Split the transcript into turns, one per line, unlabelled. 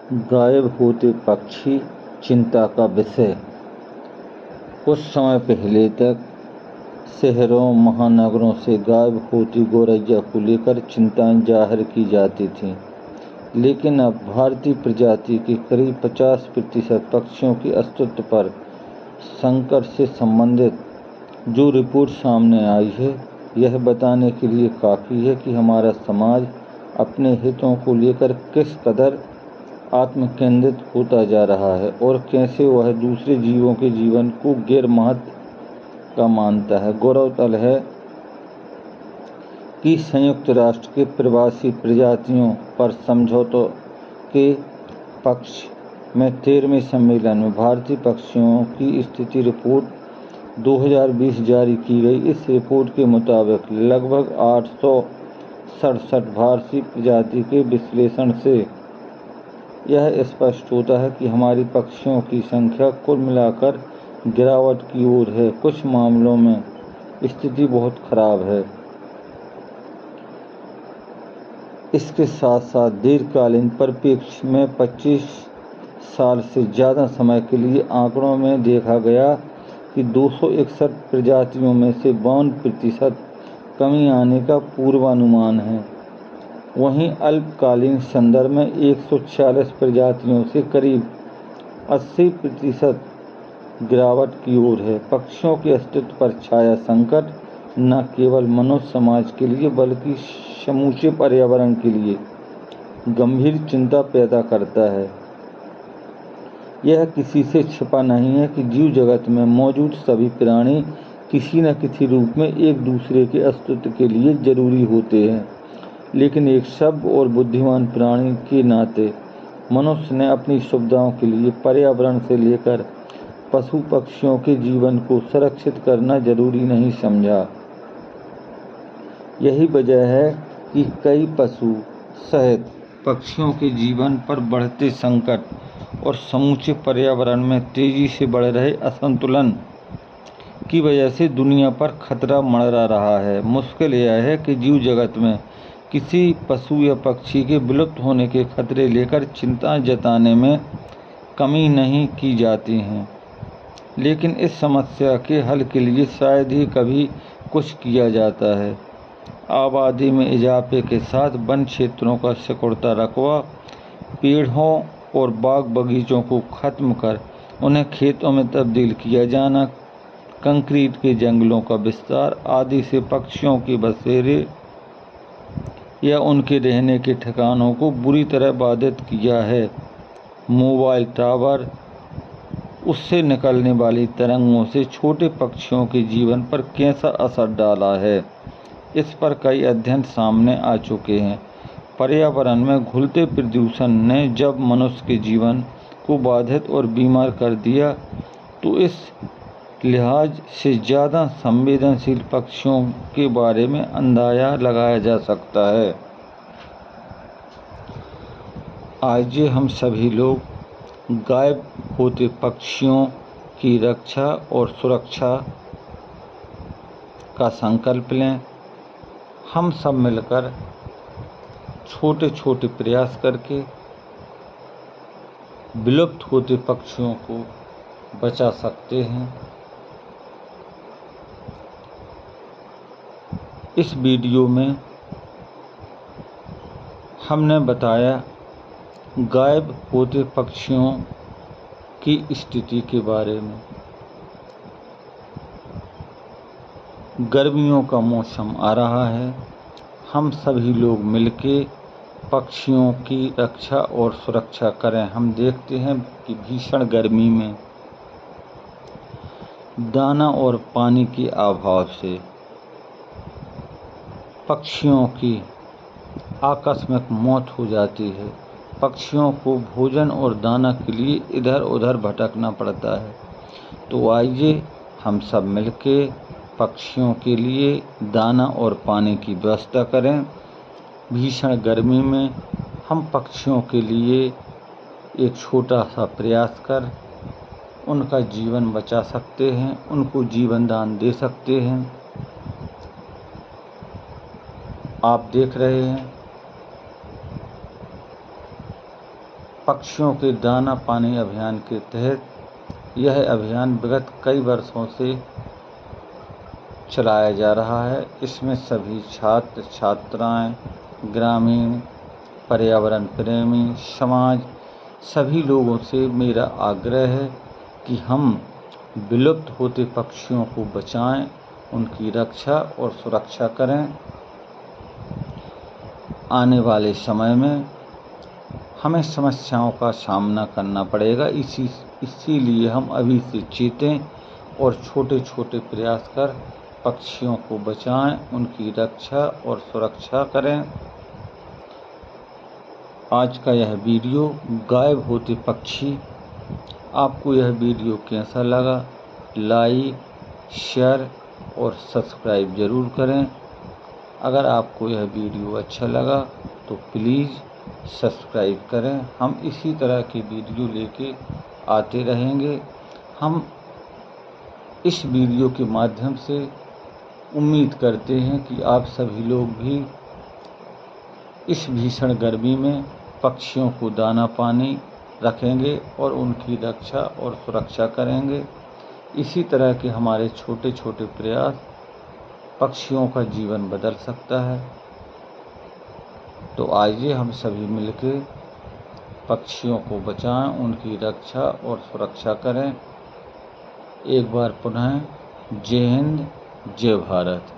गायब होते पक्षी चिंता का विषय। कुछ समय पहले तक शहरों महानगरों से गायब होती गौरैया को लेकर चिंताएं जाहिर की जाती थीं, लेकिन अब भारतीय प्रजाति के करीब 50% पक्षियों के अस्तित्व पर संकट से संबंधित जो रिपोर्ट सामने आई है, यह बताने के लिए काफ़ी है कि हमारा समाज अपने हितों को लेकर किस कदर आत्मकेंद्रित होता जा रहा है और कैसे वह दूसरे जीवों के जीवन को गैर महत्व का मानता है। गौरतलब है कि संयुक्त राष्ट्र के प्रवासी प्रजातियों पर समझौतों के पक्ष में 13वें सम्मेलन में भारतीय पक्षियों की स्थिति रिपोर्ट 2020 जारी की गई। इस रिपोर्ट के मुताबिक लगभग 867 भारतीय प्रजाति के विश्लेषण से यह स्पष्ट होता है कि हमारी पक्षियों की संख्या कुल मिलाकर गिरावट की ओर है। कुछ मामलों में स्थिति बहुत खराब है। इसके साथ साथ दीर्घकालीन परिप्रेक्ष्य में 25 साल से ज़्यादा समय के लिए आंकड़ों में देखा गया कि 261 प्रजातियों में से 52% कमी आने का पूर्वानुमान है। वहीं अल्पकालीन संदर्भ में 146 प्रजातियों से करीब 80% गिरावट की ओर है। पक्षियों के अस्तित्व पर छाया संकट न केवल मनुष्य समाज के लिए बल्कि समूचे पर्यावरण के लिए गंभीर चिंता पैदा करता है। यह किसी से छिपा नहीं है कि जीव जगत में मौजूद सभी प्राणी किसी न किसी रूप में एक दूसरे के अस्तित्व के लिए जरूरी होते हैं, लेकिन एक सभ्य और बुद्धिमान प्राणी के नाते मनुष्य ने अपनी सुविधाओं के लिए पर्यावरण से लेकर पशु पक्षियों के जीवन को सुरक्षित करना जरूरी नहीं समझा। यही वजह है कि कई पशु सहित पक्षियों के जीवन पर बढ़ते संकट और समूचे पर्यावरण में तेजी से बढ़ रहे असंतुलन की वजह से दुनिया पर खतरा मंडरा रहा है। मुश्किल यह है कि जीव जगत में किसी पशु या पक्षी के विलुप्त होने के खतरे लेकर चिंता जताने में कमी नहीं की जाती हैं, लेकिन इस समस्या के हल के लिए शायद ही कभी कुछ किया जाता है। आबादी में इजाफे के साथ वन क्षेत्रों का सिकुड़ता रकबा, पेड़ों और बाग बगीचों को खत्म कर उन्हें खेतों में तब्दील किया जाना, कंक्रीट के जंगलों का विस्तार आदि से पक्षियों के बसेरे या उनके रहने के ठिकानों को बुरी तरह बाधित किया है। मोबाइल टावर, उससे निकलने वाली तरंगों से छोटे पक्षियों के जीवन पर कैसा असर डाला है, इस पर कई अध्ययन सामने आ चुके हैं। पर्यावरण में घुलते प्रदूषण ने जब मनुष्य के जीवन को बाधित और बीमार कर दिया, तो इस लिहाज से ज़्यादा संवेदनशील पक्षियों के बारे में अंदाजा लगाया जा सकता है। आइए हम सभी लोग गायब होते पक्षियों की रक्षा और सुरक्षा का संकल्प लें। हम सब मिलकर छोटे छोटे प्रयास करके विलुप्त होते पक्षियों को बचा सकते हैं। इस वीडियो में हमने बताया गायब होते पक्षियों की स्थिति के बारे में। गर्मियों का मौसम आ रहा है, हम सभी लोग मिलके पक्षियों की रक्षा और सुरक्षा करें। हम देखते हैं कि भीषण गर्मी में दाना और पानी के अभाव से पक्षियों की आकस्मिक मौत हो जाती है। पक्षियों को भोजन और दाना के लिए इधर उधर भटकना पड़ता है। तो आइए हम सब मिलके पक्षियों के लिए दाना और पानी की व्यवस्था करें। भीषण गर्मी में हम पक्षियों के लिए एक छोटा सा प्रयास कर उनका जीवन बचा सकते हैं, उनको जीवन दान दे सकते हैं। आप देख रहे हैं पक्षियों के दाना पानी अभियान के तहत यह अभियान विगत कई वर्षों से चलाया जा रहा है। इसमें सभी छात्र छात्राएं, ग्रामीण, पर्यावरण प्रेमी, समाज, सभी लोगों से मेरा आग्रह है कि हम विलुप्त होते पक्षियों को बचाएं, उनकी रक्षा और सुरक्षा करें। आने वाले समय में हमें समस्याओं का सामना करना पड़ेगा, इसीलिए हम अभी से चेतें और छोटे छोटे प्रयास कर पक्षियों को बचाएं, उनकी रक्षा और सुरक्षा करें। आज का यह वीडियो गायब होते पक्षी, आपको यह वीडियो कैसा लगा? लाइक, शेयर और सब्सक्राइब ज़रूर करें। अगर आपको यह वीडियो अच्छा लगा तो प्लीज़ सब्सक्राइब करें। हम इसी तरह की वीडियो लेके आते रहेंगे। हम इस वीडियो के माध्यम से उम्मीद करते हैं कि आप सभी लोग भी इस भीषण गर्मी में पक्षियों को दाना पानी रखेंगे और उनकी रक्षा और सुरक्षा करेंगे। इसी तरह के हमारे छोटे छोटे प्रयास पक्षियों का जीवन बदल सकता है। तो आइए हम सभी मिलकर पक्षियों को बचाएं, उनकी रक्षा और सुरक्षा करें। एक बार पुनः जय हिंद, जय भारत।